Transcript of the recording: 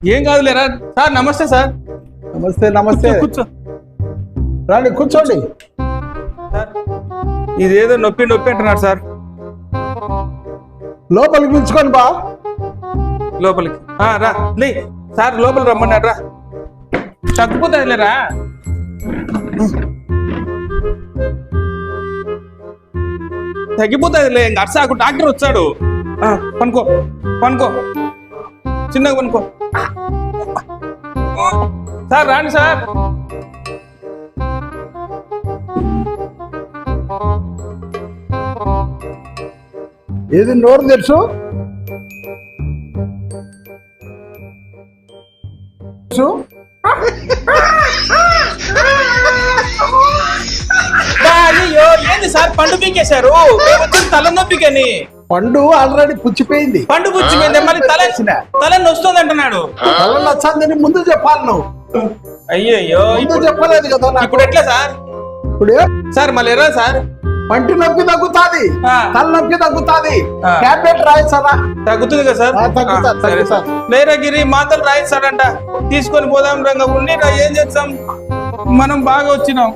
ఏం కాదులేరా సార్. నమస్తే సార్. నమస్తే నమస్తే. కూర్చో. రండి కూర్చోండి. సార్ ఇదేదో నొప్పి నొప్పి అంటున్నారు సార్. లోపలికి పిలుచుకోండి బా. లోపలికి రా లే సార్. లోపల రమ్మన్నాడు రా. తగ్గిపోతుంది లేరా. తగ్గిపోతుందిలే. ఇంక అర్సాకు డాక్టర్ వచ్చాడు. పనుకో పనుకో, చిన్నగా పనుకో. సార్ రాండి సార్. ఏది నోరు తెలుసు అయ్యో ఏంది సార్ పండు పీకేశారు? తలనొప్పికని. పండు ఆల్రెడీ పుచ్చిపోయింది. పండు పుచ్చిపోయింది మళ్ళీ తలని వస్తుంది అంటున్నాడు. తల నచ్చిందని ముందు చెప్పాలి నువ్వు. అయ్యో ముందు చెప్పలేదు కదా నాకు. ఇప్పుడు ఎట్లా సార్? ఇప్పుడు సార్ మళ్ళీ ఎరా సార్. పంటి నొప్పి తగ్గుతాది, తల నొప్పి తగ్గుతాది. టాబ్లెట్ రాయిస్తారా? తగ్గుతుంది కదా సార్. తగ్గుతుంది. లేరగిరి మాతలు రాయిస్తాడంట. తీసుకొని పోదాం రంగా. ఉండి ఏం చేస్తాం, మనం బాగా వచ్చినాం.